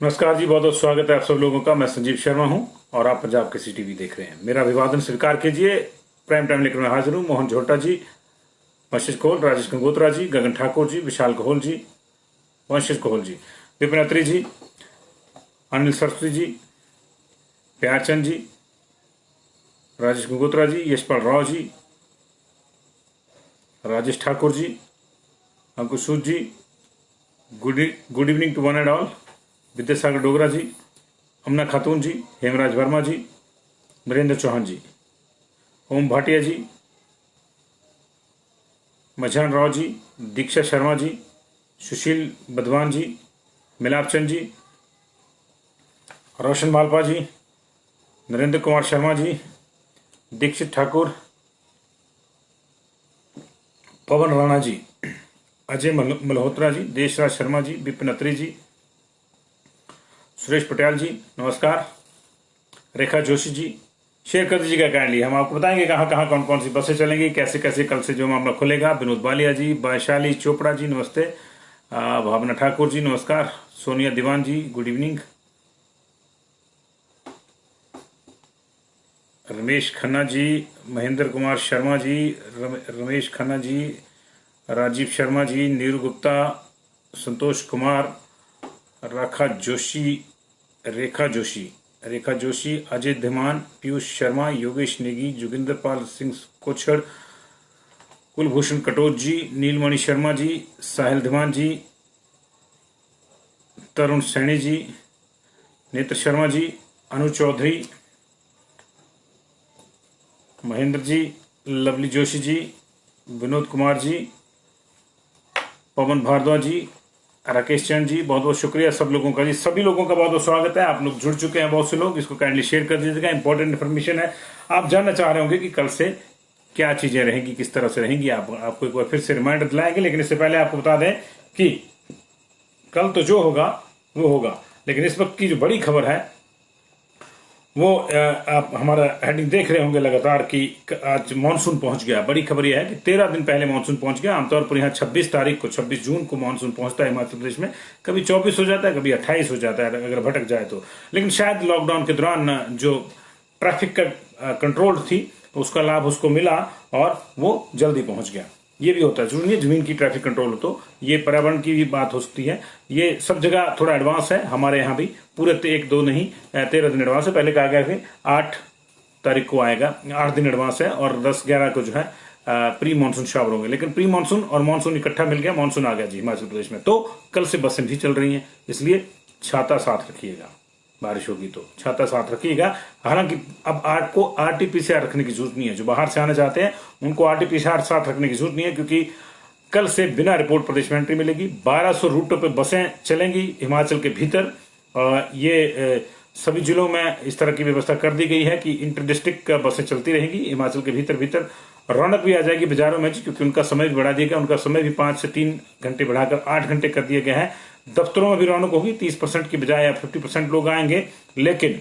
नमस्कार जी, बहुत बहुत स्वागत है आप सब लोगों का। मैं संजीव शर्मा हूं और आप पंजाब के टीवी देख रहे हैं। मेरा अभिवादन स्वीकार कीजिए। प्राइम टाइम लेकर मैं हाजिर हूं। Mohan Jhota ji, Vanshij Kohal, Rajesh Gangotra ji, Gagan Thakur ji, Vishal Kohal ji, Vanshij Kohal ji, Vipin Atri ji, Anil Saraswati ji, Pyarchand ji, Rajesh Gangotra ji, Yashpal Rao ji, Rajesh Thakur ji, Ankush Sood ji, good evening to one and all, Vidyasagar Dogra ji, Amna Khatoon जी, हेमराज वर्मा जी, नरेंद्र चौहान जी, ओम भाटिया जी, मझान राव जी, दीक्षा शर्मा जी, सुशील बदवान जी, मिलाप चंद जी, रोशन मालपा जी, नरेंद्र कुमार शर्मा जी, दीक्षित ठाकुर, पवन राणा जी, अजय मल्होत्रा जी, देशराज शर्मा जी, विपिन अत्री जी, सुरेश पटेल जी, नमस्कार, रेखा जोशी जी। शेयर कर दीजिएगा काइंडली। हम आपको बताएंगे कहाँ कहाँ कौन कौन सी बसें चलेंगी, कैसे कैसे कल से जो मामला खुलेगा। विनोद बालिया जी, वैशाली चोपड़ा जी, नमस्ते। भावना ठाकुर जी, नमस्कार। सोनिया दीवान जी, गुड इवनिंग। रमेश खन्ना जी, महेंद्र कुमार शर्मा जी, रमेश खन्ना जी, राजीव शर्मा जी, नीरू गुप्ता, संतोष कुमार, रेखा जोशी, अजय धीमान, पीयूष शर्मा, योगेश नेगी, जोगिंदर पाल सिंह कोछड़, कुलभूषण कटोच जी, नीलमणि शर्मा जी, साहिल धीमान जी, तरुण सैनी जी, नेत्र शर्मा जी, अनु चौधरी, महेंद्र जी, लवली जोशी जी, विनोद कुमार जी, पवन भारद्वाज जी, राकेश चंद जी, बहुत बहुत शुक्रिया सब लोगों का जी। सभी लोगों का बहुत बहुत स्वागत है। आप लोग जुड़ चुके हैं बहुत से लोग, इसको काइंडली शेयर कर दीजिएगा। इंपॉर्टेंट इन्फॉर्मेशन है। आप जानना चाह रहे होंगे कि कल से क्या चीजें रहेंगी, किस तरह से रहेंगी। आपको एक बार फिर से रिमाइंडर दिलाएंगे, लेकिन इससे पहले आपको बता दें कि कल तो जो होगा वो होगा, लेकिन इस वक्त की जो बड़ी खबर है वो आप हमारा हेडिंग देख रहे होंगे लगातार कि आज मानसून पहुंच गया। बड़ी खबर यह है कि 13 दिन पहले मानसून पहुंच गया। आमतौर पर यहाँ 26 जून को मानसून पहुंचता है हिमाचल प्रदेश में। कभी 24 हो जाता है, कभी 28 हो जाता है अगर भटक जाए तो। लेकिन शायद लॉकडाउन के दौरान जो ट्रैफिक का कंट्रोल थी उसका लाभ उसको मिला और वो जल्दी पहुंच गया। ये भी होता है, जरूरी नहीं जमीन की ट्रैफिक कंट्रोल हो तो। ये पर्यावरण की भी बात हो सकती है। ये सब जगह थोड़ा एडवांस है, हमारे यहाँ भी पूरे 1-2 नहीं 13 दिन एडवांस है। पहले कहा गया कि 8 तारीख को आएगा, 8 दिन एडवांस है, और 10-11 को जो है प्री मानसून शावर होंगे। लेकिन प्री मानसून और मानसून इकट्ठा मिल गया, मानसून आ गया जी हिमाचल प्रदेश में। तो कल से बसें भी चल रही हैं, इसलिए छाता साथ रखिएगा। बारिश होगी तो छाता साथ रखिएगा। हालांकि अब आपको आरटीपीसीआर रखने की जरूरत नहीं है। जो बाहर से आना चाहते हैं उनको आरटीपीसीआर साथ रखने की जरूरत नहीं है, क्योंकि कल से बिना रिपोर्ट प्रदेश में एंट्री मिलेगी। 1200 रूटों पे बसें चलेंगी हिमाचल के भीतर। ये सभी जिलों में इस तरह की व्यवस्था कर दी गई है कि इंटर डिस्ट्रिक्ट बसें चलती रहेंगी हिमाचल के भीतर भीतर। रौनक भी आ जाएगी बाजारों में, क्योंकि उनका समय भी बढ़ा दिया गया। उनका समय भी 5 से 3 घंटे बढ़ाकर 8 घंटे कर दिए गए हैं। दफ्तरों में भी रौनक होगी, 30% की बजाय 50% लोग आएंगे। लेकिन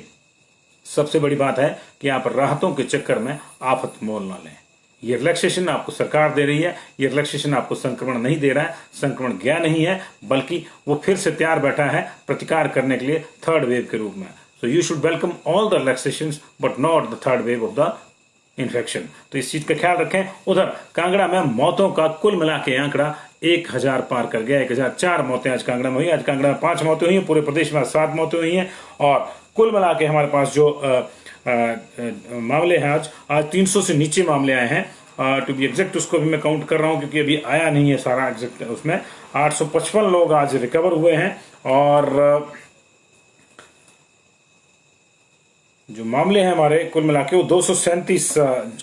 सबसे बड़ी बात है कि आप राहतों के चक्कर में आफत मोल ना लें। ये रिलैक्सेशन आपको सरकार दे रही है। ये रिलैक्सेशन आपको संक्रमण नहीं दे रहा है, संक्रमण गया नहीं है, बल्कि वो फिर से तैयार बैठा है प्रतिकार करने के लिए थर्ड वेव के रूप में। So you should welcome all the relaxation but not the third wave of the infection. तो इस चीज का ख्याल रखें। उधर कांगड़ा में मौतों का कुल मिला के आंकड़ा 1000 पार कर गया। 1004 मौतें आज कांगड़ा में हुई। आज कांगड़ा में 5 मौतें हुई हैं, पूरे प्रदेश में 7 मौतें हुई हैं। और कुल मिला के हमारे पास जो मामले हैं आज 300 से नीचे मामले आए हैं। टू बी एग्जैक्ट उसको भी मैं काउंट कर रहा हूं, क्योंकि अभी आया नहीं है सारा एग्जैक्ट। उसमें 855 लोग आज रिकवर हुए हैं। और जो मामले हैं हमारे कुल मिला के वो 237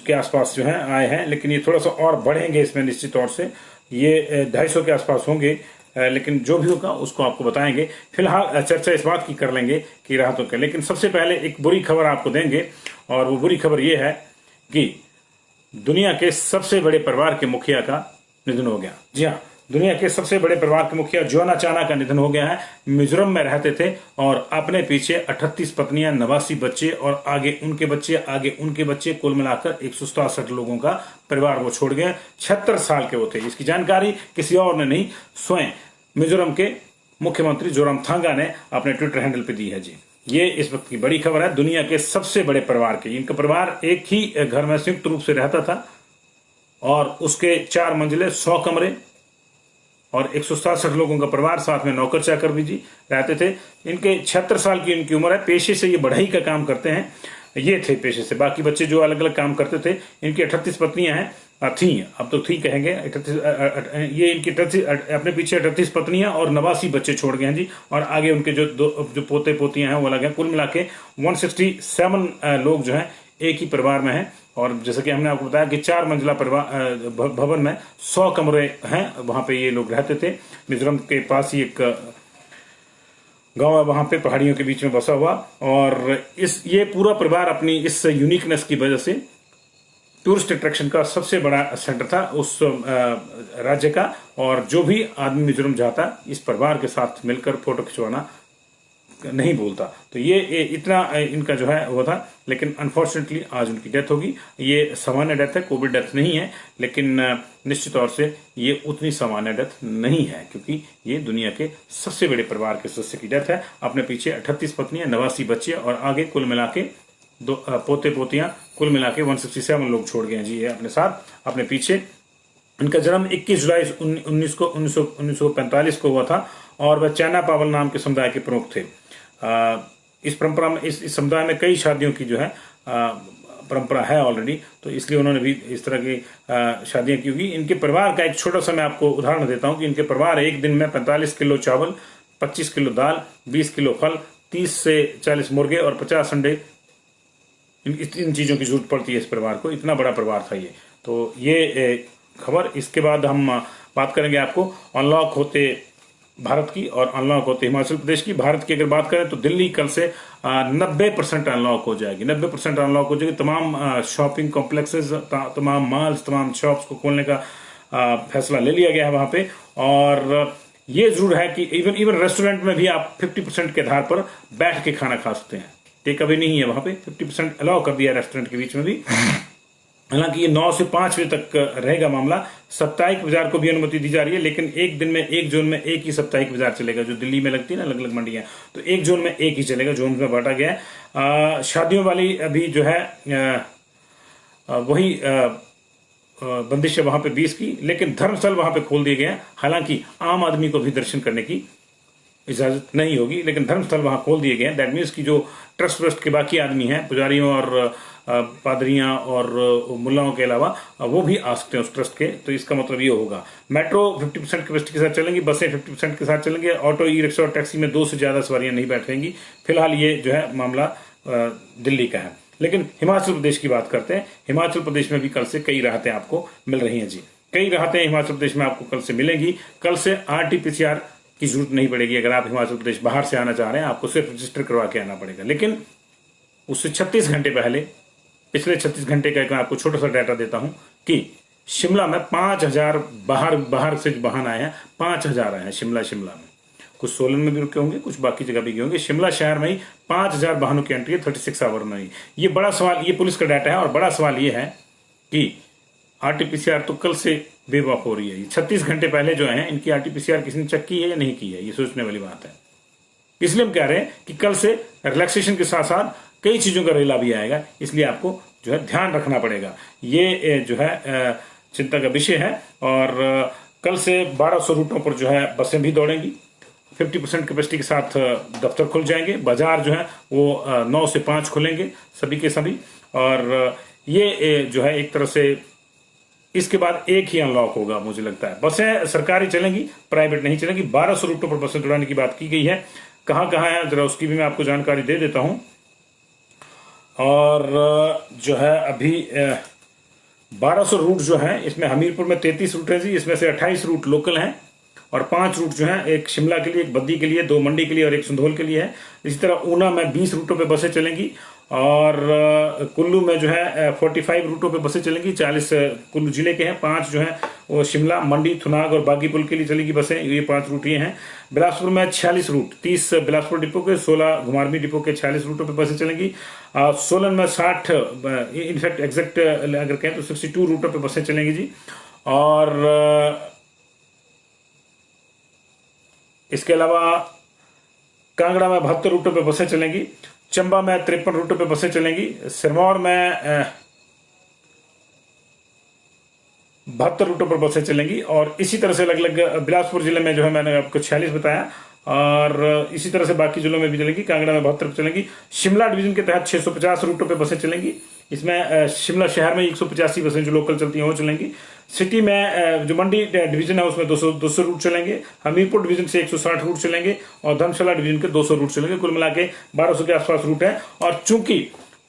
के आसपास जो हैं आए हैं। लेकिन ये थोड़ा सा और बढ़ेंगे इसमें निश्चित तौर से। ये 250 के आसपास होंगे। लेकिन जो भी होगा उसको आपको बताएंगे। फिलहाल चर्चा इस बात की कर लेंगे कि राहतों के। लेकिन सबसे पहले एक बुरी खबर आपको देंगे, और वो बुरी खबर ये है कि दुनिया के सबसे बड़े परिवार के मुखिया का निधन हो गया। जी हाँ, दुनिया के सबसे बड़े परिवार के मुखिया जोना चाना का निधन हो गया है। मिजोरम में रहते थे और अपने पीछे 38 पत्नियां, 89 बच्चे और आगे उनके बच्चे, कुल मिलाकर 167 लोगों का परिवार वो छोड़ गए। 76 साल के वो थे। इसकी जानकारी किसी और ने नहीं, स्वयं मिजोरम के मुख्यमंत्री जोरामथांगा ने अपने ट्विटर हैंडल पे दी है जी। ये इस वक्त की बड़ी खबर है। दुनिया के सबसे बड़े परिवार की, इनका परिवार एक ही घर में संयुक्त रूप से रहता था और उसके 4 मंजिले, 100 कमरे और 167 लोगों का परिवार, साथ में नौकर चाकर भी जी रहते थे। इनके 76 साल की इनकी उम्र है। पेशे से ये बढ़ई का काम करते हैं, ये थे पेशे से। बाकी बच्चे जो अलग अलग काम करते थे। इनकी 38 पत्नियां हैं, थी, अब तो थी कहेंगे, 38, ये इनकी 38, अपने पीछे 38 पत्नियां और 89 बच्चे छोड़ गए हैं जी। और आगे उनके जो पोते पोतियां हैं वो अलग हैं। कुल मिला के 167 लोग जो हैं एक ही परिवार में हैं। और जैसे कि हमने आपको बताया कि 4 मंजिला परिवार भवन में 100 कमरे हैं, वहां पे ये लोग रहते थे। मिजोरम के पास ही एक गांव है, वहां पे पहाड़ियों के बीच में बसा हुआ। और ये पूरा परिवार अपनी इस यूनिकनेस की वजह से टूरिस्ट अट्रैक्शन का सबसे बड़ा सेंटर था उस राज्य का। और जो भी आदमी मिजोरम जाता इस परिवार के साथ मिलकर फोटो खिंचवाना नहीं बोलता। तो ये इतना इनका जो है वो था। लेकिन अनफॉर्चुनेटली आज उनकी डेथ होगी। ये सामान्य डेथ है, कोविड डेथ नहीं है, लेकिन निश्चित तौर से ये उतनी सामान्य डेथ नहीं है, क्योंकि ये दुनिया के सबसे बड़े परिवार के सदस्य की डेथ है। अपने पीछे 38 पत्नियां, 89 बच्चे और आगे कुल मिला के पोते पोतियां, कुल मिला के 167 लोग छोड़ गए हैं जी ये अपने साथ, अपने पीछे। इनका जन्म 21 जुलाई 1945 को हुआ था और वह चैना पावल नाम के समुदाय के प्रमुख थे। इस परंपरा में, इस समुदाय में कई शादियों की जो है परंपरा है ऑलरेडी, तो इसलिए उन्होंने भी इस तरह की शादियां की होगी। इनके परिवार का एक छोटा सा मैं आपको उदाहरण देता हूं कि इनके परिवार एक दिन में 45 किलो चावल, 25 किलो दाल, 20 किलो फल, 30 से 40 मुर्गे और 50 अंडे, इन चीजों की जरूरत पड़ती है इस परिवार को। इतना बड़ा परिवार था ये। तो ये खबर। इसके बाद हम बात करेंगे आपको अनलॉक होते भारत की और अनलॉक होते हिमाचल प्रदेश की। भारत की अगर बात करें तो दिल्ली कल से 90% अनलॉक हो जाएगी। 90% अनलॉक हो जाएगी। तमाम शॉपिंग कॉम्प्लेक्सेस, तमाम मॉल्स, तमाम शॉप्स को खोलने का फैसला ले लिया गया है वहां पे। और ये जरूर है कि इवन रेस्टोरेंट में भी आप 50% के आधार पर बैठ के खाना खा सकते हैं। टेक अवे नहीं है वहां पे, 50% अलाउ कर दिया रेस्टोरेंट के बीच में भी। हालांकि ये 9 से 5 बजे तक रहेगा मामला। साप्ताहिक बाजार को भी अनुमति दी जा रही है, लेकिन एक दिन में एक जोन में एक ही साप्ताहिक बाजार चलेगा। जो दिल्ली में लगती है ना अलग अलग मंडियां, तो एक जोन में एक ही चलेगा, जोन में बांटा गया है। शादियों वाली अभी जो है वही बंदिश है वहां पे 20 की, लेकिन धर्मस्थल वहां पे खोल दिए गए हैं। हालांकि आम आदमी को भी दर्शन करने की इजाजत नहीं होगी, लेकिन धर्मस्थल वहां खोल दिए गए हैं। दैट मीन्स की जो ट्रस्ट के बाकी आदमी हैं, पुजारियों और पादरियां और मुल्लाओं के अलावा, वो भी आ सकते हैं उस ट्रस्ट के। तो इसका मतलब ये होगा मेट्रो 50% कैपेसिटी के साथ चलेंगी, बसें 50% के साथ चलेंगे, ऑटो, ई रिक्शा और टैक्सी में 2 से ज्यादा सवारियां नहीं बैठेंगी। फिलहाल ये जो है मामला दिल्ली का है। लेकिन हिमाचल प्रदेश की बात करते हैं। हिमाचल प्रदेश में भी कल से कई राहतें आपको मिल रही हैं जी। कई राहतें हिमाचल प्रदेश में आपको कल से मिलेंगी। कल से RT-PCR की जरूरत नहीं पड़ेगी। अगर आप हिमाचल प्रदेश बाहर से आना चाह रहे हैं, आपको सिर्फ रजिस्टर करवा के आना पड़ेगा। लेकिन उससे 36 घंटे पहले, पिछले 36 घंटे का मैं आपको छोटा सा डाटा देता हूं कि शिमला में 5000 बाहर से वाहन आए हैं। 5000 आए हैं शिमला में। कुछ सोलन में भी रुके होंगे, कुछ बाकी जगह भी गए होंगे। शिमला शहर में ही 5000 वाहनों की एंट्री है 36 आवर में ही। ये बड़ा सवाल, ये पुलिस का डाटा है। और बड़ा सवाल ये है कि RT-PCR तो कल से वेव ऑफ हो रही है। 36 घंटे पहले जो है इनकी RT-PCR किसी ने चेक की है या नहीं की है, ये सोचने वाली बात है। इसलिए हम कह रहे हैं कि कल से रिलैक्सेशन के साथ साथ कई चीजों का रेला भी आएगा, इसलिए आपको जो है ध्यान रखना पड़ेगा। ये जो है चिंता का विषय है। और कल से 1200 रूटों पर जो है बसें भी दौड़ेंगी। 50% कैपेसिटी के साथ दफ्तर खुल जाएंगे। बाजार जो है वो 9 से 5 खुलेंगे सभी के सभी। और ये जो है एक तरह से इसके बाद एक ही अनलॉक होगा मुझे लगता है। बसें सरकारी चलेंगी, प्राइवेट नहीं चलेंगी। 1200 रूटों पर बसें दौड़ाने की बात की गई है। कहां कहां है जरा उसकी भी मैं आपको जानकारी दे देता हूं। और जो है अभी 1200 रूट जो है, इसमें हमीरपुर में 33 रूट है जी। इसमें से 28 रूट लोकल हैं और 5 रूट जो हैं, एक शिमला के लिए, एक बद्दी के लिए, 2 मंडी के लिए और एक संधोल के लिए है। इसी तरह ऊना में 20 रूटों पे बसें चलेंगी। और कुल्लू में जो है 45 रूटों पे बसें चलेंगी। 40 कुल्लू जिले के हैं। 5 जो है वो शिमला, मंडी, थुनाग और बागीपुल के लिए चलेगी बसें। ये 5 रूट ये हैं। बिलासपुर में 46 रूट, 30 बिलासपुर डिपो के, 16 घुमारवी डिपो के 46 रूटों पे बसें चलेंगी। सोलन में 60, इनफैक्ट एग्जैक्ट अगर कहें तो 62 रूटों पे बसें चलेंगी जी। और इसके अलावा कांगड़ा में 72 रूटों पे बसें चलेंगी, चंबा में 53 रूटों पे बसें चलेंगी, सिरमौर में 72 रूटों पर बसें चलेंगी और इसी तरह से अलग अलग बिलासपुर जिले में जो है मैंने आपको 46 बताया और इसी तरह से बाकी जिलों में भी चलेंगी। कांगड़ा में 72 चलेंगी। शिमला डिवीजन के तहत 650 रूटों पे बसें चलेंगी। इसमें शिमला शहर में 185 बसें जो लोकल चलती हैं वो चलेंगी। सिटी में जो मंडी डिवीजन है उसमें 200 रूट चलेंगे। हमीरपुर डिवीजन से 160 रूट चलेंगे और धर्मशाला डिवीजन के 200 रूट चलेंगे। कुल मिला के 1200 के आसपास रूट है। और चूंकि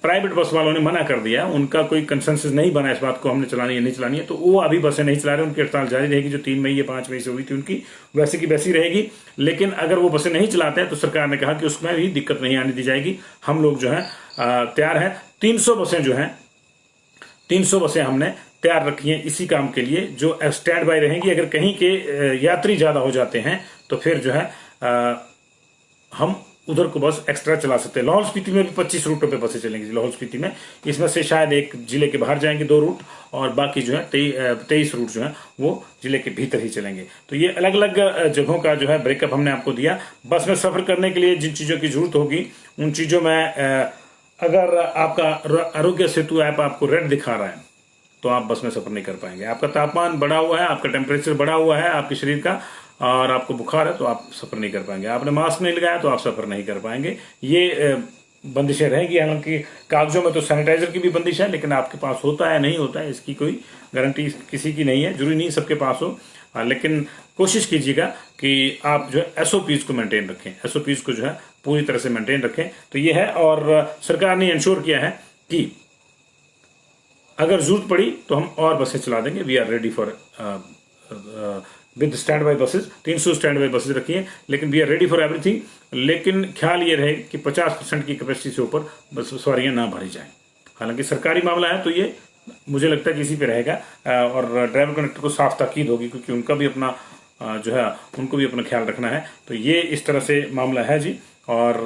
प्राइवेट बस वालों ने मना कर दिया, उनका कोई कंसेंसस नहीं बना इस बात को हमने चलानी है नहीं चलानी है, तो वो अभी बसें नहीं चला रहे। उनकी हड़ताल जारी रहेगी जो 3 मई या 5 मई से हुई थी उनकी, वैसे की वैसी रहेगी। लेकिन अगर वो बसें नहीं चलाते हैं तो सरकार ने कहा कि उसमें भी दिक्कत नहीं आने दी जाएगी। हम लोग जो है तैयार हैं। 300 बसें जो हैं 300 बसें हमने तैयार रखी हैं इसी काम के लिए, जो स्टैंड बाय रहेंगी। अगर कहीं के यात्री ज्यादा हो जाते हैं तो फिर जो है हम उधर को बस एक्स्ट्रा चला सकते हैं। लाहौल स्पीति में भी 25 रूटों पे बसें चलेंगी लाहौल स्पीति में। इसमें से शायद एक जिले के बाहर जाएंगे 2 रूट और बाकी जो है 23 रूट जो है वो जिले के भीतर ही चलेंगे। तो ये अलग अलग जगहों का जो है ब्रेकअप हमने आपको दिया। बस में सफर करने के लिए जिन चीजों की जरूरत होगी उन चीजों में अगर आपका आरोग्य सेतु ऐप आपको रेड दिखा रहा है तो आप बस में सफर नहीं कर पाएंगे। आपका तापमान बढ़ा हुआ है, आपका टेम्परेचर बढ़ा हुआ है आपके शरीर का और आपको बुखार है तो आप सफर नहीं कर पाएंगे। आपने मास्क नहीं लगाया तो आप सफर नहीं कर पाएंगे। ये बंदिशें रहेंगी। हालांकि कागजों में तो सैनिटाइजर की भी बंदिश है, लेकिन आपके पास होता है नहीं होता है इसकी कोई गारंटी किसी की नहीं है। जरूरी नहीं सबके पास हो, लेकिन कोशिश कीजिएगा कि आप जो है एसओपीज को मेंटेन रखें, एसओपीज को जो है पूरी तरह से मेंटेन रखें। तो ये है। और सरकार ने इंश्योर किया है कि अगर जरूरत पड़ी तो हम और बसें चला देंगे। We are ready for with standby buses. 300 standby buses रखी हैं, लेकिन we are ready for everything. लेकिन ख्याल ये रहे कि 50% की कैपेसिटी से ऊपर बस सवारियां ना भरी जाएं। हालांकि सरकारी मामला है तो ये मुझे लगता है कि इसी पे रहेगा और ड्राइवर कंडक्टर को साफ ताकीद होगी, क्योंकि उनका भी अपना जो है उनको भी अपना ख्याल रखना है। तो ये इस तरह से मामला है जी। और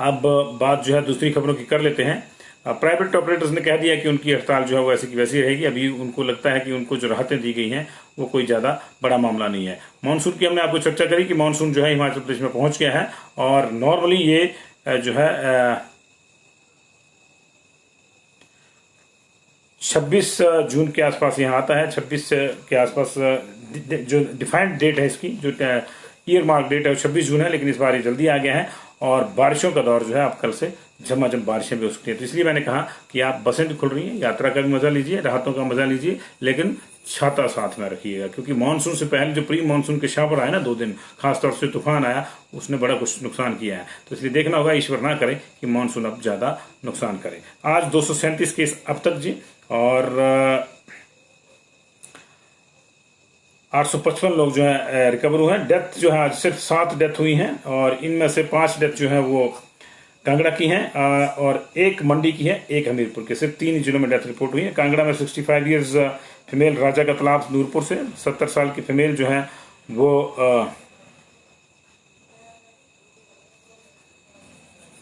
अब बात जो है दूसरी खबरों की कर लेते हैं। प्राइवेट ऑपरेटर्स ने कह दिया कि उनकी हड़ताल जो है वो ऐसी की वैसी रहेगी। अभी उनको लगता है कि उनको जो राहतें दी गई हैं वो कोई ज्यादा बड़ा मामला नहीं है। मानसून की हमने आपको चर्चा करी कि मानसून जो है हिमाचल प्रदेश में पहुंच गया है और नॉर्मली ये जो है 26 जून के आसपास यहाँ आता है। 26 के आसपास जो डिफाइंड डेट है इसकी, जो ईयर मार्क डेट है वो 26 जून है, लेकिन इस बार ये जल्दी आ गया है और बारिशों का दौर जो है अब कल से झमाझम बारिशें भी हो सकती है। तो इसलिए मैंने कहा कि आप बसें भी खुल रही हैं, यात्रा का भी मजा लीजिए, राहतों का मजा लीजिए, लेकिन छाता साथ में रखिएगा, क्योंकि मानसून से पहले जो प्री मानसून के शावर आए ना 2 दिन, खासतौर से तूफान आया, उसने बड़ा कुछ नुकसान किया है। तो इसलिए देखना होगा, ईश्वर ना करे कि मानसून अब ज्यादा नुकसान करे। आज 237 केस अब तक जी और 855 लोग जो है रिकवर हुए हैं। डेथ जो है आज सिर्फ 7 डेथ हुई हैं और इनमें से 5 डेथ जो है वो कांगड़ा की हैं और 1 मंडी की है, 1 हमीरपुर के। सिर्फ 3 जिलों में डेथ रिपोर्ट हुई है। कांगड़ा में 65 ईयर्स फीमेल राजा का तालाब नूरपुर से, 70 साल की फीमेल जो है वो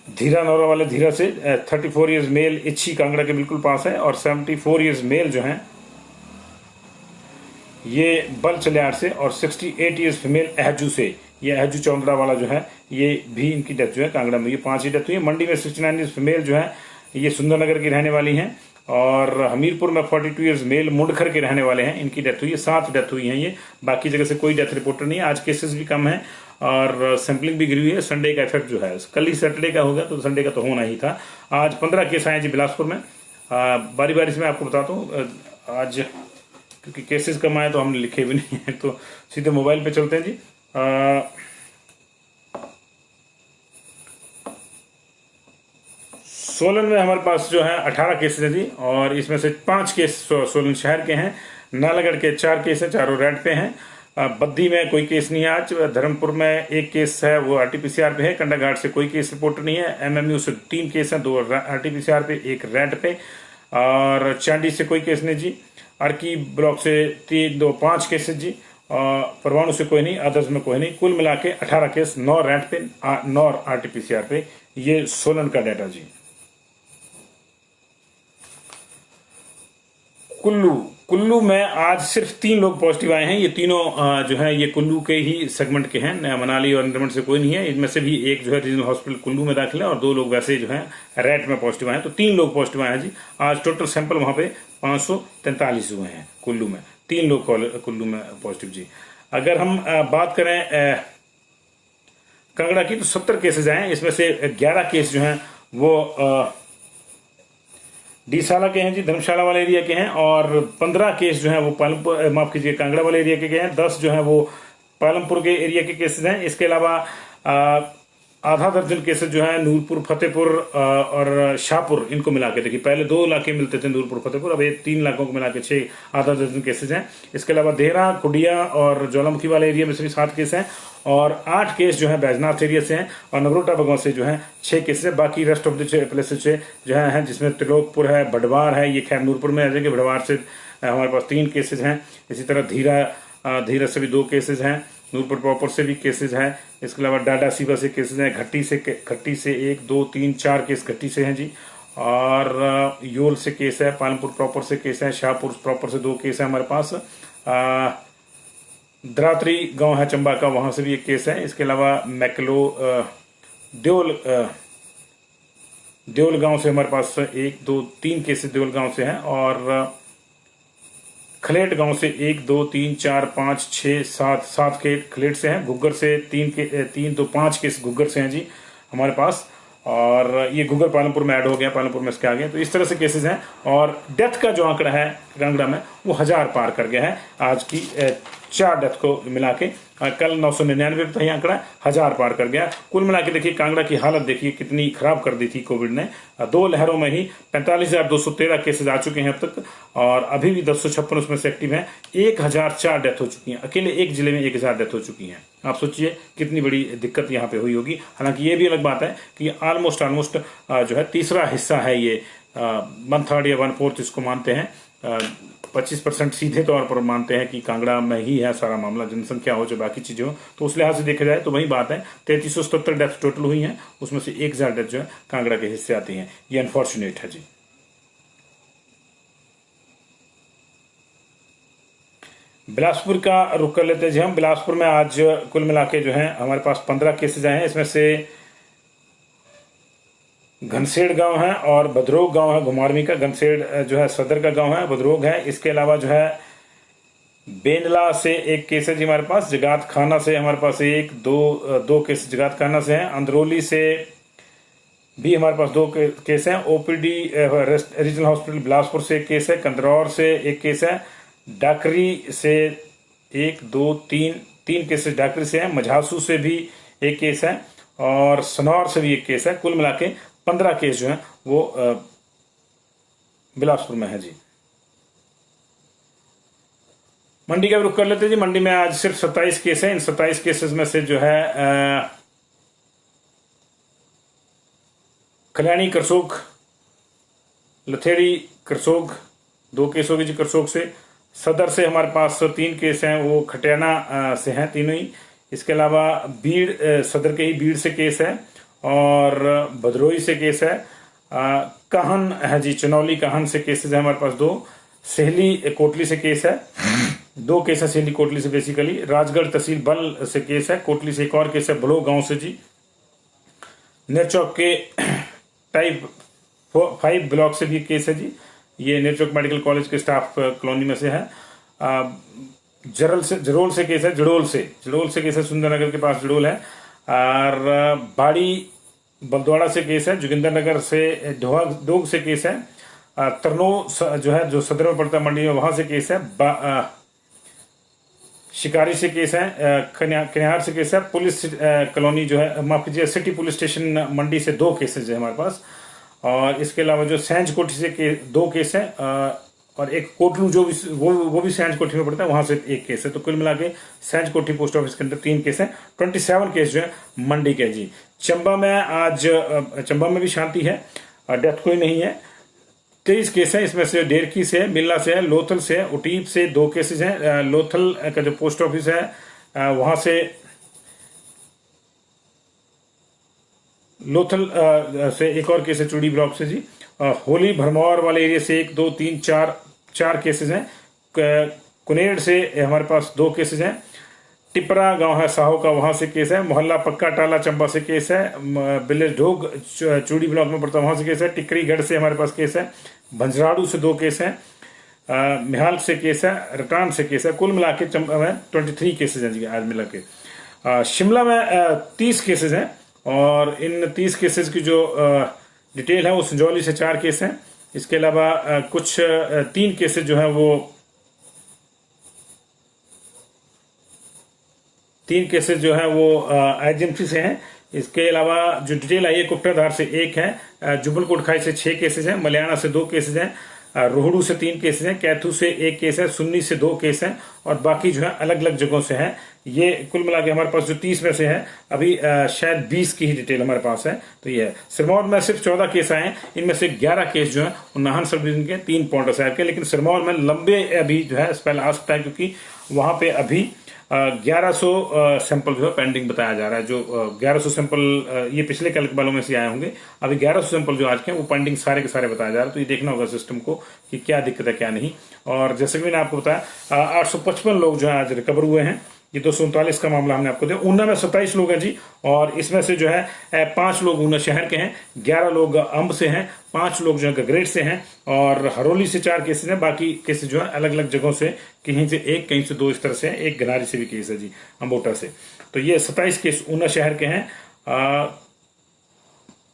धीरा नौरा वाले धीरा से, 34 ईयर्स मेल इच्छी कांगड़ा के बिल्कुल पास है और 74 ईयर्स मेल जो है ये बल चलियाड़ से और 68 ईयर्स फीमेल अहजू से, ये अहजू चौंदड़ा वाला जो है ये भी इनकी डेथ जो है कांगड़ा में, ये 5 ही डेथ हुई है। मंडी में 69 ईयर्स फीमेल जो है ये सुंदरनगर की रहने वाली हैं और हमीरपुर में 42 ईयर्स मेल मुंडखर के रहने वाले हैं, इनकी डेथ हुई है। 7 डेथ हुई हैं ये, बाकी जगह से कोई डेथ रिपोर्टर नहीं है। आज केसेस भी कम है और सैंपलिंग भी गिरी हुई है। संडे का इफेक्ट जो है, कल ही सैटरडे का होगा तो संडे का तो होना ही था। आज 15 केस आए जी बिलासपुर में। बारी बारी से मैं आपको बताता हूँ आज, क्योंकि केसेस कम आए तो हमने लिखे भी नहीं है, तो सीधे मोबाइल पे चलते हैं जी। सोलन में हमारे पास जो है 18 केसेस हैं जी और इसमें से 5 केस सोलन शहर के हैं। नालागढ़ के 4 केस हैं, चारों रेड पे हैं। बद्दी में कोई केस नहीं है आज। धर्मपुर में 1 केस है, वो आरटीपीसीआर पे है। कंडाघाट से कोई केस रिपोर्ट नहीं है। एमएमयू से 3 केस हैं, 2 आरटीपीसीआर पे, 1 रेड पे। और चांडी से कोई केस नहीं जी। अर्की ब्लॉक से 5 केसेस जी। परवाणु से कोई नहीं, अदर्स में कोई नहीं। कुल मिला के 18 केस, 9 रेड पे, 9 आरटीपीसीआर पे। ये सोलन का डाटा जी। कुल्लू कुल्लू में आज सिर्फ 3 लोग पॉजिटिव आए हैं। ये तीनों जो है ये कुल्लू के ही सेगमेंट के हैं, मनाली और अंडरमन से कोई नहीं है। इनमें से भी एक जो है रीजनल हॉस्पिटल कुल्लू में दाखिल है और 2 लोग वैसे जो है रैट में पॉजिटिव आए हैं। तो 3 लोग पॉजिटिव आए हैं जी। आज टोटल सैंपल वहां पे 543 हुए हैं कुल्लू में, 3 लोग कुल्लू में पॉजिटिव जी। अगर हम बात करें कांगड़ा की तो 70 केसेज आए हैं। इसमें से 11 केस जो हैं वो डीसाला के हैं जी, धर्मशाला वाले एरिया के हैं, और 15 केस जो हैं वो पालमपुर, माफ कीजिए, कांगड़ा वाले एरिया के हैं। 10 जो हैं वो पालमपुर के एरिया के केसेस हैं। इसके अलावा आधा दर्जन केसेस जो है नूरपुर, फतेहपुर और शाहपुर, इनको मिला के देखिए पहले 2 इलाके मिलते थे नूरपुर फतेहपुर, अब ये 3 इलाकों को मिला के 6 आधा दर्जन केसेज हैं। इसके अलावा देहरा, कुडिया और ज्वालामुखी वाले एरिया में से भी 7 केस हैं और 8 केस जो है बैजनाथ एरिया से हैं और नगरोटा बगांव से जो है 6 केसेस है। बाकी रेस्ट ऑफ द प्लेसेस से जो है जिसमें त्रिलोकपुर है, भडवार है, ये खैर नूरपुर में आ जाएंगे। भडवार से हमारे पास 3 केसेज हैं। इसी तरह धीरा से भी 2 केसेज हैं, नूरपुर प्रॉपर से भी केसेज हैं। इसके अलावा डाडा सीबा से केसेज हैं, घट्टी से 1 2 3 4 केस घट्टी से हैं जी, और योल से केस है, पालमपुर प्रॉपर से केस है, शाहपुर प्रॉपर से 2 केस है हमारे पास। द्रात्री गांव है चंबा का, वहां से भी एक केस है। इसके अलावा मैकलो देवल गांव से हमारे पास 1 2 3 केसेस देवल गांव से हैं, और खलेट गांव से 1 2 3 4 5 6 7 के खलेट से हैं। घुग्गर से 3 2 5 केस घुग्गर से हैं जी हमारे पास, और ये घुग्गर पालमपुर में ऐड हो गया, पालमपुर में इसके आ गए। तो इस तरह से केसेस हैं, और डेथ का जो आंकड़ा है कांगड़ा में वो 1000 पार कर गया है। आज की 4 डेथ को मिला के, कल 999 था ये आंकड़ा, 1000 पार कर गया। कुल मिला के देखिए कांगड़ा की हालत देखिए कितनी खराब कर दी थी कोविड ने। 2 लहरों में ही 45,213 केसेज आ चुके हैं अब तक, और अभी भी 1056 उसमें से एक्टिव हैं। 1004 डेथ हो चुकी हैं, अकेले एक जिले में 1000 डेथ हो चुकी हैं। आप सोचिए कितनी बड़ी दिक्कत यहाँ पे हुई होगी। हालांकि ये भी अलग बात है कि ऑलमोस्ट जो है तीसरा हिस्सा है ये, 1/3 या 1/4 इसको मानते हैं। 25% सीधे तौर पर मानते हैं कि कांगड़ा में ही है सारा मामला, जनसंख्या हो चाहे बाकी चीजें हो, तो उस लिहाज से देखा जाए तो वही बात है। 3377 डेथ टोटल हुई हैं, उसमें से 1000 डेथ जो है कांगड़ा के हिस्से आती हैं। ये अनफॉर्चुनेट है जी। बिलासपुर का रुख कर लेते हैं जी हम। बिलासपुर में आज कुल मिला के जो है हमारे पास 15 केसेज आए हैं। इसमें से घनसेड़ गांव है और भद्रोग गांव है घुमारवी का। घनसेड़ जो है सदर का गांव है, भद्रोग है। इसके अलावा जो है बेंदला से 1 केस है जी हमारे पास। जगात खाना से हमारे पास 1 2 केस जगात खाना से हैं। अंदरौली से भी हमारे पास 2 केस हैं। ओपीडी रीजनल हॉस्पिटल बिलासपुर से 1 केस है। कंदरौर से 1 केस है। डाकरी से 1 2 3 केसेस डाकरी से हैं। मझासू से भी 1 केस है और सनौर से भी 1 केस है। कुल मिला के 15 केस जो है वो बिलासपुर में है जी। मंडी का भी रुख कर लेते हैं जी। मंडी में आज सिर्फ 27 केस हैं। इन 27 केसेस में से जो है कल्याणी, करसोग, लथेड़ी, करसोग 2 केस हो गए जी करसोग से। सदर से हमारे पास 3 केस हैं, वो खटियाना से हैं तीनों ही। इसके अलावा बीड़, सदर के ही बीड़ से केस है और भदरोही से केस है। काहन है जी, चनौली काहन से केसेस है हमारे पास 2। सेहली कोटली से केस है, 2 केस है सेहली कोटली से बेसिकली। राजगढ़ तहसील बल से केस है। कोटली से एक और केस है, बलो गांव से जी। नेरचौक के टाइप 5 ब्लॉक से भी केस है जी। ये नेरचौक मेडिकल कॉलेज के स्टाफ कॉलोनी में से है। जरोल से केस है, जड़ोल से केस है, सुंदरनगर के पास जड़ोल है। और बाड़ी बलद्वाड़ा से केस है। जोगिंदर नगर से दोग से केस है। तरनो जो है जो सदर में पड़ता है मंडी में, वहां से केस है। शिकारी से केस है। कन्यार से केस है। पुलिस कॉलोनी जो है, माफ कीजिए, सिटी पुलिस स्टेशन मंडी से 2 केसेस है हमारे पास। और इसके अलावा जो सैंज कोठी से 2 केस है और एक कोटलू जो भी वो भी सैंज कोठी में पड़ता है, वहां से 1 केस है। तो कुल मिला के सैंज कोठी पोस्ट ऑफिस के अंदर 3 केस है। 27 केस जो है मंडी के जी। चंबा में आज चंबा में भी शांति है, डेथ कोई नहीं है। 23 केस है, इसमें से डेरकी से, मिल्ला से है, लोथल से है, उटीप से 2 केसेस हैं। लोथल का जो पोस्ट ऑफिस है वहां से, लोथल से एक और केस है चूड़ी ब्लॉक से जी। होली भरमौर वाले एरिया से 1 2 3 4 4 केसेज हैं। कुनेर से हमारे पास 2 केसेज हैं। टिपरा गांव है साहो का, वहां से केस है। मोहल्ला पक्का टाला चंबा से केस है। विलेज ढोग चूड़ी ब्लॉक में पड़ता है, वहां से केस है। टिकरीगढ़ से हमारे पास केस है। भंजराड़ू से 2 केस हैं। मिहाल से केस है। रटान से केस है। कुल मिला के चंबा में 23 केसेज हैं जी आज मिला के। शिमला में 30 केसेज हैं और इन 30 केसेज की जो डिटेल है वो संजौली से 4 केस हैं। इसके अलावा कुछ 3 केसेज जो है वो 3 केसेस जो है वो आईजीएमसी से हैं। इसके अलावा जो डिटेल आई है कुप्टाधार से 1 है। जुबलकोट खाई से 6 केसेस हैं। मलियाना से 2 केसेस हैं। रोहड़ू से 3 केसेस हैं। कैथू से 1 केस है। सुन्नी से 2 केस हैं और बाकी जो है अलग अलग जगहों से हैं। ये कुल मिला के हमारे पास जो 30 में से है अभी शायद 20 की ही डिटेल हमारे पास है। तो ये है। सिरमौर में सिर्फ 14 केस आए हैं। इनमें से 11 केस जो है नाहन सब डिवीजन के 3 पॉइंट साहब के, लेकिन सिरमौर में लंबे अभी जो है स्पेल आ सकता है क्योंकि वहां पे अभी 1100 सैंपल जो है पेंडिंग बताया जा रहा है। जो 1100 सैंपल ये पिछले कल वालों में से आए होंगे। अभी 1100 सैंपल जो आज के हैं वो पेंडिंग सारे के सारे बताया जा रहा है। तो ये देखना होगा सिस्टम को कि क्या दिक्कत है क्या नहीं। और जैसे कि मैंने आपको बताया 855 लोग जो है आज रिकवर हुए हैं। ये 239 का मामला हमने आपको दिया। ऊना में 27 लोग हैं जी और इसमें से जो है 5 लोग ऊना शहर के हैं, 11 लोग अंब से हैं, 5 लोग जो है गगरेट से हैं और हरोली से 4 केसेस हैं। बाकी केसेस जो है अलग अलग जगहों से, कहीं से 1 कहीं से 2 इस तरह से है। एक गनारी से भी केस है जी, अम्बोटा से। तो ये 27 केस ऊना शहर के हैं।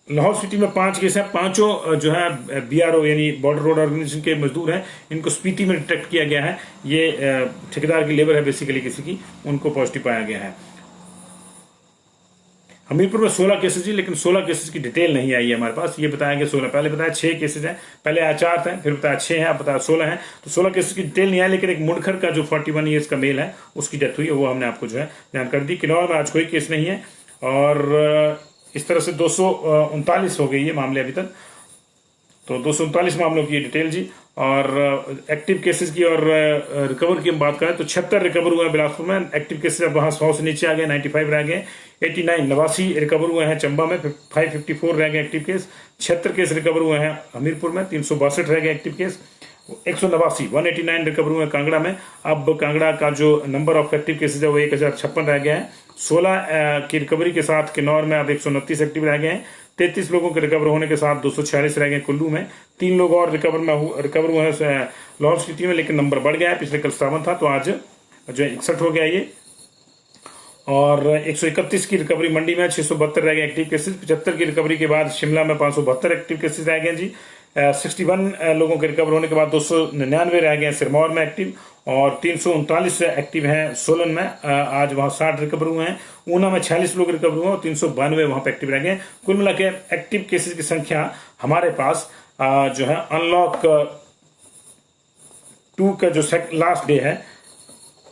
लाहौल सिटी में 5 केस हैं। 5 जो है बीआरओ यानी बॉर्डर रोड ऑर्गेनाइजेशन के मजदूर हैं। इनको स्पीति में डिटेक्ट किया गया है। ये ठेकेदार की लेबर है बेसिकली किसी की, उनको पॉजिटिव पाया गया है। हमीरपुर में 16 केसेस जी, लेकिन 16 केसेस की डिटेल नहीं आई है हमारे पास। ये बताया गया 16, पहले बताया 6 केसेस हैं, पहले आया 4 थे, फिर बताया 6 हैं, अब बताया 16 हैं। तो 16 केसेस की डिटेल नहीं आई, लेकिन एक मुंडखर का जो 41 ईयर्स का मेल है उसकी डेथ हुई है, वो हमने आपको जो है जानकारी दी। किन्नौर में आज कोई केस नहीं है और इस तरह से 239 हो गई है मामले अभी तक। तो 239 मामलों की डिटेल जी। और एक्टिव केसेस की और रिकवर की हम बात करें तो 76 रिकवर हुए हैं बिलासपुर में। एक्टिव केसेस अब वहां 100 से नीचे आ गए, 95 रह गए। 89 रिकवर हुए हैं चंबा में, 554 रह गए एक्टिव केस। 76 केस रिकवर हुए हैं हमीरपुर में, 362 रह गए एक्टिव केस। 189 रिकवर हुए हैं कांगड़ा में। अब कांगड़ा का जो नंबर ऑफ एक्टिव केसेज है वो 1056 रह गए हैं। 16 की रिकवरी के साथ किन्नौर में अब 129 एक्टिव रह गए हैं। 33 लोगों के रिकवर होने के साथ 246 रह गए कुल्लू में। 3 लोग और रिकवर हुए हैं लाहौल स्पीति में, लेकिन नंबर बढ़ गया है। पिछले कल 57 था तो आज जो 61 हो गया ये। और 131 की रिकवरी मंडी में, 672 रह गए एक्टिव केसेस। 75 की रिकवरी के बाद शिमला में 572 एक्टिव केसेस रह गए जी। 61 लोगों के रिकवर होने के बाद 299 रह गए सिरमौर में एक्टिव और 339 एक्टिव हैं सोलन में। आज वहां 60 रिकवर हुए हैं। ऊना में 46 लोग रिकवर हुए और 392 वहां पे एक्टिव रह गए। कुल मिला के एक्टिव केसेस की संख्या हमारे पास जो है अनलॉक 2 का जो लास्ट डे है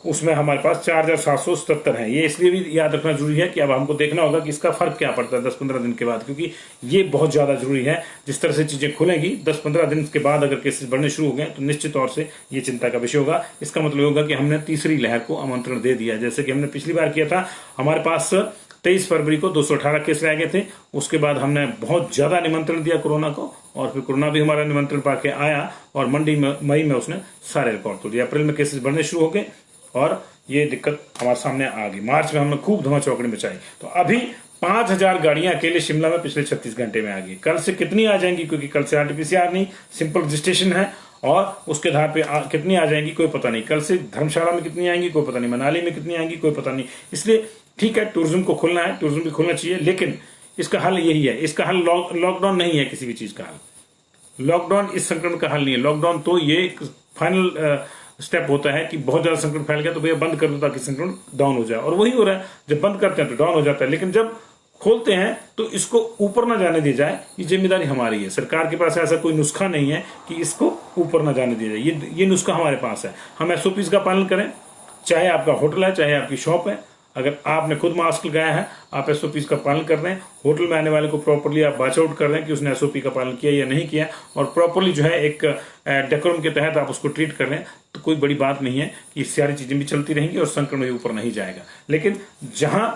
उसमें हमारे पास 4777 है। ये इसलिए भी याद रखना जरूरी है कि अब हमको देखना होगा कि इसका फर्क क्या पड़ता है 10-15 दिन के बाद, क्योंकि ये बहुत ज्यादा जरूरी है। जिस तरह से चीजें खुलेंगी 10-15 दिन के बाद अगर केसेस बढ़ने शुरू हो गए तो निश्चित तौर से ये चिंता का विषय होगा। इसका मतलब होगा कि हमने तीसरी लहर को आमंत्रण दे दिया, जैसे कि हमने पिछली बार किया था। हमारे पास 23 फरवरी को 218 केस रह गए थे। उसके बाद हमने बहुत ज्यादा निमंत्रण दिया कोरोना को और फिर कोरोना भी हमारा निमंत्रण पाके आया और मई में उसने सारे रिकॉर्ड तोड़ दिया। अप्रैल में केसेस बढ़ने शुरू हो गए और ये दिक्कत हमारे सामने आ गई। मार्च में हमने खूब धमा चौकड़ी मचाई। तो अभी 5000 गाड़ियां अकेले शिमला में पिछले 36 घंटे में आ गई। कल से कितनी आ जाएंगी, क्योंकि कल से आरटीपीसीआर नहीं, सिंपल रजिस्ट्रेशन है और उसके आधार पे कितनी आ जाएंगी कोई पता नहीं। कल से धर्मशाला में कितनी आएंगी कोई पता नहीं, मनाली में कितनी आएंगी कोई पता नहीं। इसलिए ठीक है, टूरिज्म को खुलना है, टूरिज्म भी खुलना चाहिए, लेकिन इसका हल यही है। इसका हल लॉकडाउन नहीं है, किसी भी चीज का हल लॉकडाउन इस संक्रमण का हल नहीं है। लॉकडाउन तो ये फाइनल स्टेप होता है कि बहुत ज्यादा संक्रमण फैल गया तो भैया बंद कर दो ताकि संक्रमण डाउन हो जाए, और वही हो रहा है। जब बंद करते हैं तो डाउन हो जाता है, लेकिन जब खोलते हैं तो इसको ऊपर ना जाने दी जाए, ये जिम्मेदारी हमारी है। सरकार के पास ऐसा कोई नुस्खा नहीं है कि इसको ऊपर ना जाने दिया जाए। ये नुस्खा हमारे पास है। हम एसओपीज का पालन करें, चाहे आपका होटल है चाहे आपकी शॉप है। अगर आपने खुद मास्क लगाया है, आप एसओपीज का पालन कर रहे हैं, होटल में आने वाले को प्रॉपर्ली आप बाच आउट कर रहे हैं कि उसने एसओपी का पालन किया या नहीं किया, और प्रॉपर्ली जो है एक डेकोरम के तहत आप उसको ट्रीट कर रहे हैं, तो कोई बड़ी बात नहीं है कि सारी चीजें भी चलती रहेंगी और संक्रमण ऊपर नहीं जाएगा। लेकिन जहां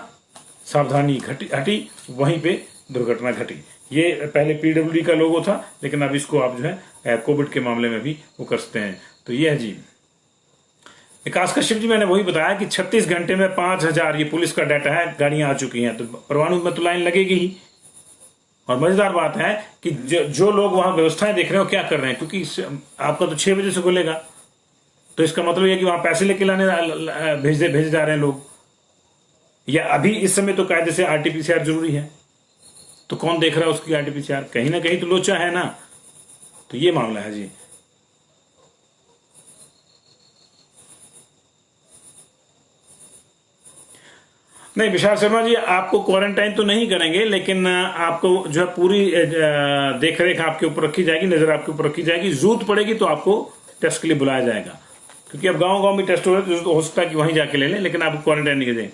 सावधानी हटी वहीं पे दुर्घटना घटी। ये पहले पीडब्ल्यूडी का लोगो था, लेकिन अब इसको आप जो है कोविड के मामले में भी वो कर सकते हैं। तो ये है जी विकास कश्यप जी। मैंने वही बताया कि 36 घंटे में 5000 ये पुलिस का डाटा है गाड़ियां आ चुकी हैं, तो परवाणु में तो लाइन लगेगी ही। और मजेदार बात है कि जो लोग वहां व्यवस्थाएं देख रहे हो क्या कर रहे हैं, क्योंकि आपका तो 6 बजे से खुलेगा, तो इसका मतलब यह कि वहां पैसे लेके लाने भेजे जा रहे हैं लोग, या अभी इस समय तो कायदे से आरटीपीसीआर जरूरी है, तो कौन देख रहा है उसकी आरटीपीसीआर? कहीं ना कहीं तो लोचा है ना। तो ये मामला है जी। नहीं विशाल शर्मा जी, आपको क्वारंटाइन तो नहीं करेंगे, लेकिन आपको जो है पूरी देख रेख आपके ऊपर रखी जाएगी, नजर आपके ऊपर रखी जाएगी। जरूरत पड़ेगी तो आपको टेस्ट के लिए बुलाया जाएगा, क्योंकि अब गांव गांव में टेस्ट हो रहे तो हो सकता है कि वहीं जाके ले लें, लेकिन आपको क्वारंटाइन नहीं करें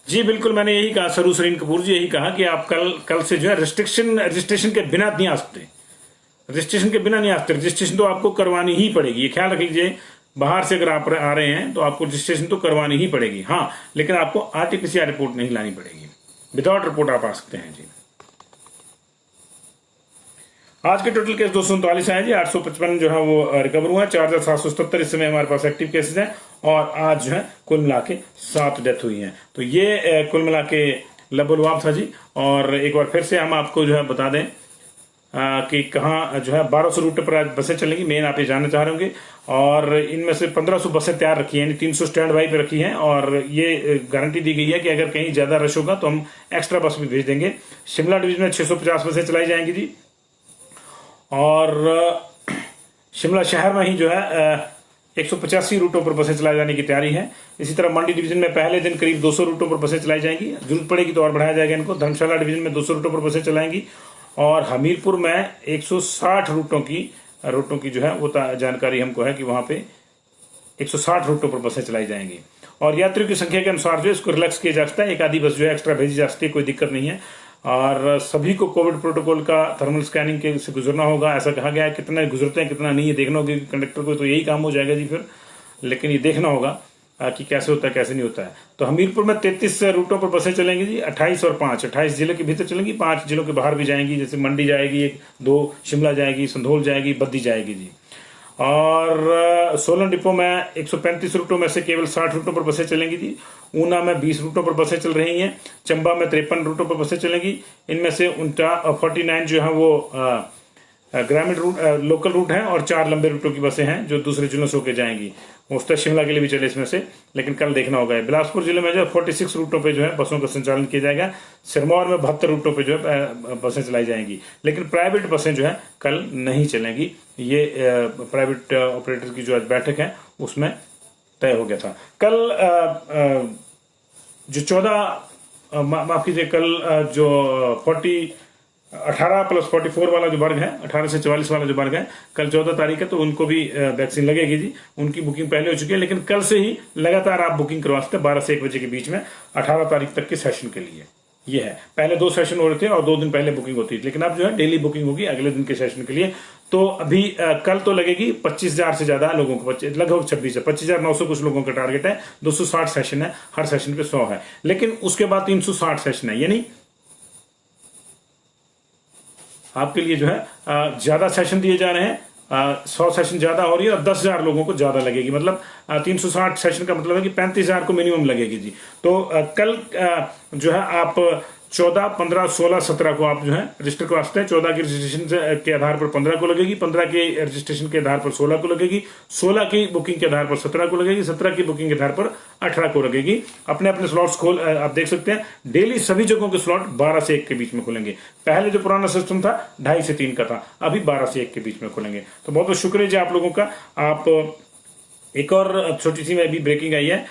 जी। बिल्कुल, मैंने यही कहा, सरू सरीन कपूर जी, यही कहा कि आप कल से जो है रजिस्ट्रेशन के बिना नहीं आ सकते, रजिस्ट्रेशन के बिना नहीं आ सकते। रजिस्ट्रेशन तो आपको करवानी ही पड़ेगी, ये ख्याल रख लीजिए। बाहर से अगर आप आ रहे हैं तो आपको रजिस्ट्रेशन तो करवानी ही पड़ेगी, हाँ, लेकिन आपको आरटीपीसीआर रिपोर्ट नहीं लानी पड़ेगी। विदाउट रिपोर्ट आप आ सकते हैं जी। आज के टोटल केस 239 आए जी, 855 जो है वो रिकवर हुआ है, 4777 इस समय हमारे पास एक्टिव केसेस हैं, और आज जो है कुल मिला के 7 डेथ हुई हैं। तो ये कुल मिला के लबोलवाब था जी। और एक बार फिर से हम आपको जो है बता दें कि कहाँ जो है 1200 रूट पर आज बसें चलेंगी, मेन आप ये जानना चाह रहे होंगे। और इनमें से 1500 बसें तैयार रखी हैं, यानी 300 स्टैंड बाई पे रखी हैं, और ये गारंटी दी गई है कि अगर कहीं ज्यादा रश होगा तो हम एक्स्ट्रा बस भी भेज देंगे। शिमला डिवीजन में 650 बसें चलाई जाएंगी जी, और शिमला शहर में ही जो है 185 रूटों पर बसें चलाए जाने की तैयारी है। इसी तरह मंडी डिवीजन में पहले दिन करीब 200 रूटों पर बसें चलाई जाएंगी, जरूरत पड़ेगी तो और बढ़ाया जाएगा इनको। धर्मशाला डिवीजन में 200 रूटों पर बसें चलाएंगी, और हमीरपुर में 160 रूटों की जो है वो जानकारी हमको है कि वहां पे 160 रूटों पर बसें चलाई जाएंगी। और यात्रियों की संख्या के अनुसार जो इसको रिलैक्स किया जा सकता है, एक आधी बस जो है एक्स्ट्रा भेजी जा सकती है, कोई दिक्कत नहीं है। और सभी को कोविड प्रोटोकॉल का थर्मल स्कैनिंग के से गुजरना होगा, ऐसा कहा गया है। कितना गुजरते हैं कितना नहीं है देखना होगा, कंडक्टर को तो यही काम हो जाएगा जी फिर, लेकिन ये देखना होगा कि कैसे होता है कैसे नहीं होता है। तो हमीरपुर में 33 रूटों पर बसें चलेंगी जी, 28 और 5, 28 जिले के भीतर चलेंगी, 5 जिलों के बाहर भी जाएंगी, जैसे मंडी जाएगी 1-2, शिमला जाएगी, संधोल जाएगी, बद्दी जाएगी जी। और सोलन डिपो में 135 रूटों में से केवल 60 रूटों पर बसें चलेंगी जी। ऊना में 20 रूटों पर बसें चल रही हैं, चंबा में 53 रूटों पर बसें चलेंगी। इनमें से 49 जो है वो ग्रामीण रूट लोकल रूट हैं, और 4 लंबे रूटों की बसें हैं जो दूसरे जिलों से होकर जाएंगी। मोस्टर शिमला के लिए भी चले इसमें से, लेकिन कल देखना होगा। बिलासपुर जिले में जो 46 रूटों पे जो है बसों का संचालन किया जाएगा। सिरमौर में 72 रूटों पे जो है बसें चलाई जाएंगी, लेकिन प्राइवेट बसें जो है कल नहीं चलेंगी। ये प्राइवेट ऑपरेटर की जो आज बैठक है उसमें तय हो गया था। कल जो 14 माफ कीजिए, कल जो 18+44 वाला जो वर्ग है, 18 से 44 वाला जो वर्ग है, कल 14 तारीख है, तो उनको भी वैक्सीन लगेगी जी। उनकी बुकिंग पहले हो चुकी है, लेकिन कल से ही लगातार आप बुकिंग करवा सकते हैं 12 से 1 बजे के बीच में 18 तारीख तक के सेशन के लिए। ये है, पहले 2 सेशन हो रहे थे और 2 दिन पहले बुकिंग होती थी, लेकिन अब जो है डेली बुकिंग होगी अगले दिन के सेशन के लिए। तो अभी कल तो लगेगी 25,000 से ज्यादा लोगों को, लगभग 25,900 कुछ लोगों का टारगेट है। 260 सेशन है, हर सेशन पे 100 है, लेकिन उसके बाद 360 सेशन है, यानी आपके लिए जो है ज्यादा सेशन दिए जा रहे हैं। 100 सेशन ज्यादा हो रही है और 10,000 लोगों को ज्यादा लगेगी, मतलब 360 सेशन का मतलब है कि 35,000 को मिनिमम लगेगी जी। तो कल जो है आप 14, 15, 16, 17 को आप जो है रजिस्टर करवा सकते हैं। 14 की रजिस्ट्रेशन के आधार पर 15 को लगेगी, 15 के रजिस्ट्रेशन के आधार पर 16 को लगेगी, 16 की बुकिंग के आधार पर 17 को लगेगी, 17 की बुकिंग के आधार पर 18 को लगेगी। अपने अपने स्लॉट्स खोल आप देख सकते हैं, डेली सभी जगहों के स्लॉट 12 से 1 के बीच में खुलेंगे। पहले जो पुराना सिस्टम था 2:30 से 3 का था, अभी 12 से 1 के बीच में खुलेंगे। तो बहुत बहुत शुक्रिया जी आप लोगों का। आप एक और छोटी सी में अभी ब्रेकिंग आई है,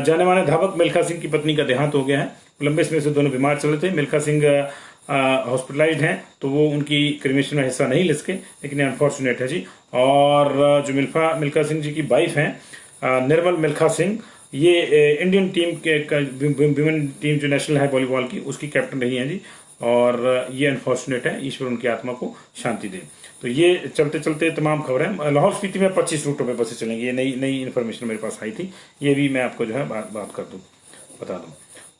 जाने माने धावक मिल्खा सिंह की पत्नी का देहांत हो गया है। लंबे समय से दोनों बीमार चल रहे थे। मिल्खा सिंह हॉस्पिटलाइज्ड हैं, तो वो उनकी क्रिमेशन में हिस्सा नहीं ले सके, लेकिन अनफॉर्चुनेट है जी। और जो मिल्खा सिंह जी की वाइफ हैं निर्मल मिल्खा सिंह, ये इंडियन टीम के विमेन टीम जो नेशनल है वॉलीबॉल की, उसकी कैप्टन रही हैं जी। और ये अनफॉर्चुनेट है, ईश्वर उनकी आत्मा को शांति दे। तो ये चलते चलते तमाम खबरें। लाहौल स्पीति में 25 रूटों पे बसें चलेंगी, ये नई इन्फॉर्मेशन मेरे पास आई थी, ये भी मैं आपको जो है बात कर दूं, बता दूं।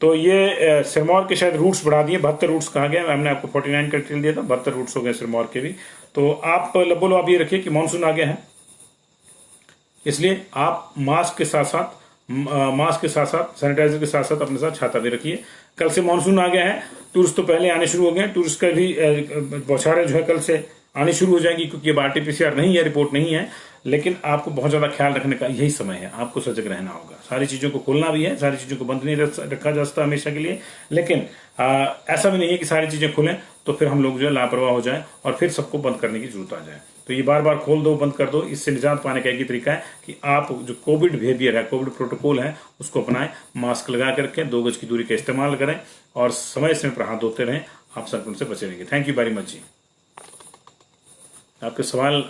तो ये सिरमौर के शायद रूट्स बढ़ा दिए, 72 रूट्स कहा गया, हमने आपको 49 का डिटेल दिया था, 72 रूट्स हो गए सिरमौर के भी। तो आप बोलो आप ये रखिए कि मानसून आ गया है, इसलिए आप मास्क के साथ साथ सैनिटाइजर के साथ साथ अपने साथ छाता भी रखिए। कल से मानसून आ गया है, टूरिस्ट तो पहले आने शुरू हो गए हैं, टूरिस्ट का भी बौछारें जो है कल से आनी शुरू हो जाएंगी, क्योंकि अब आरटीपीसीआर नहीं है, रिपोर्ट नहीं है। लेकिन आपको बहुत ज्यादा ख्याल रखने का यही समय है, आपको सजग रहना होगा। सारी चीजों को खोलना भी है, सारी चीजों को बंद नहीं रखा जा सकता हमेशा के लिए, लेकिन ऐसा भी नहीं है कि सारी चीजें खुलें तो फिर हम लोग जो है लापरवाह हो जाए और फिर सबको बंद करने की जरूरत आ जाए। तो ये बार बार खोल दो, बंद कर दो, इससे निजात पाने का एक ही तरीका है कि आप जो कोविड बिहेवियर है, कोविड प्रोटोकॉल है, उसको अपनाएं। मास्क लगा कर रखें, 2 गज की दूरी का इस्तेमाल करें और समय पर हाथ धोते रहें, आप संक्रमण से बचे रहेंगे। थैंक यू वेरी मच जी। आपके सवाल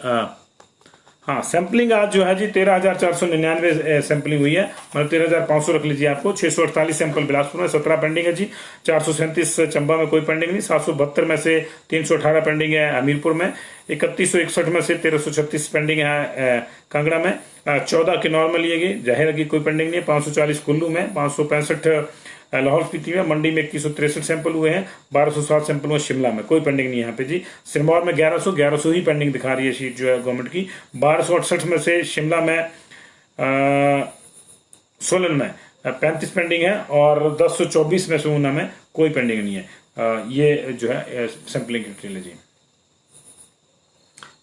हाँ, सैंपलिंग आज जो है जी 13,499 सैंपलिंग हुई है, मतलब 13,500 रख लीजिए आपको। 648 सैंपल बिलासपुर में, 17 पेंडिंग है जी। 437 चंबा में कोई पेंडिंग नहीं। 772 में से 318 पेंडिंग है हमीरपुर में। 3161 में से 1336 पेंडिंग है कांगड़ा में। 14 के नॉर्मल लिए गए, जाहिर है कि कोई पेंडिंग नहीं है। 540 कुल्लू में, 565 लाहौल स्पीति में, मंडी में 2163 सैंपल हुए हैं। 1207 सैंपल हुए शिमला में, कोई पेंडिंग नहीं है यहाँ पे जी। सिरमौर में 1100 ही पेंडिंग दिखा रही है शीट जो है गवर्नमेंट की। 1268 में से शिमला में, सोलन में 35 पेंडिंग है और 1024 में से ऊना में कोई पेंडिंग नहीं है। ये जो है सैंपलिंग की डिटेल है जी।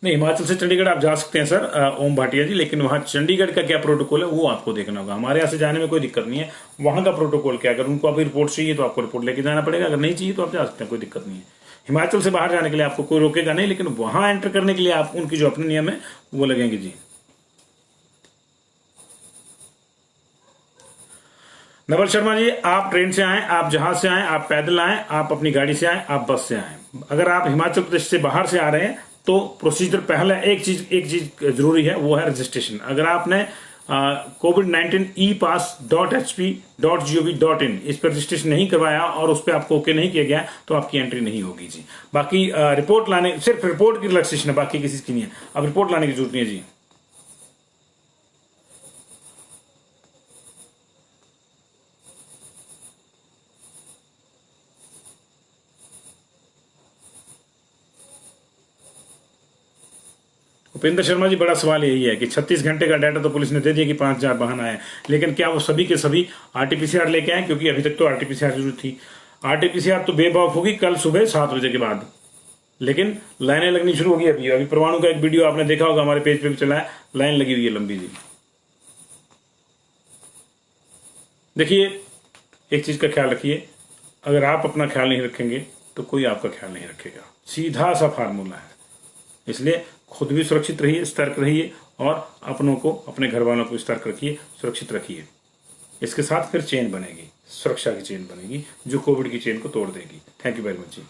नहीं, हिमाचल से चंडीगढ़ आप जा सकते हैं सर ओम भाटिया जी, लेकिन वहां चंडीगढ़ का क्या प्रोटोकॉल है वो आपको देखना होगा। हमारे यहाँ से जाने में कोई दिक्कत नहीं है, वहां का प्रोटोकॉल क्या है। अगर उनको अभी रिपोर्ट चाहिए तो आपको रिपोर्ट लेके जाना पड़ेगा, अगर नहीं चाहिए तो आप जा सकते हैं, कोई दिक्कत नहीं है। हिमाचल से बाहर जाने के लिए आपको कोई रोकेगा नहीं, लेकिन वहां एंटर करने के लिए आप उनकी जो अपने नियम है वो लगेंगे जी। नवल शर्मा जी, आप ट्रेन से आए, आप जहाज से आए, आप पैदल आए, आप अपनी गाड़ी से आए, आप बस से आए, अगर आप हिमाचल प्रदेश से बाहर से आ रहे हैं तो प्रोसीजर पहले एक चीज जरूरी है, वो है रजिस्ट्रेशन। अगर आपने COVID-19 epass.hp.gov.in इस पर रजिस्ट्रेशन नहीं करवाया और उस पर आपको ओके नहीं किया गया तो आपकी एंट्री नहीं होगी जी। बाकी रिपोर्ट लाने, सिर्फ रिपोर्ट की रिलैक्सेशन है, बाकी किसी की नहीं है। अब रिपोर्ट लाने की जरूरत नहीं है जी। उपेंद्र शर्मा जी, बड़ा सवाल यही है कि 36 घंटे का डाटा तो पुलिस ने दे दिया कि 5,000 वाहन आए, लेकिन क्या वो सभी के सभी आरटीपीसीआर लेके आए? क्योंकि अभी तक तो आरटीपीसीआर जरूरत थी। आरटीपीसीआर तो बेवकूफ होगी कल सुबह 7 बजे के बाद, लेकिन लाइनें लगनी शुरू होगी। अभी परमाणु का एक वीडियो आपने देखा होगा, हमारे पेज पे भी चला है, लाइन लगी हुई है लंबी जी। देखिए, एक चीज का ख्याल रखिए, अगर आप अपना ख्याल नहीं रखेंगे तो कोई आपका ख्याल नहीं रखेगा, सीधा सा फार्मूला है। इसलिए खुद भी सुरक्षित रहिए, सतर्क रहिए और अपनों को, अपने घर वालों को सतर्क रखिए, सुरक्षित रखिए। इसके साथ फिर चेन बनेगी, सुरक्षा की चेन बनेगी जो कोविड की चेन को तोड़ देगी। Thank you very much ji.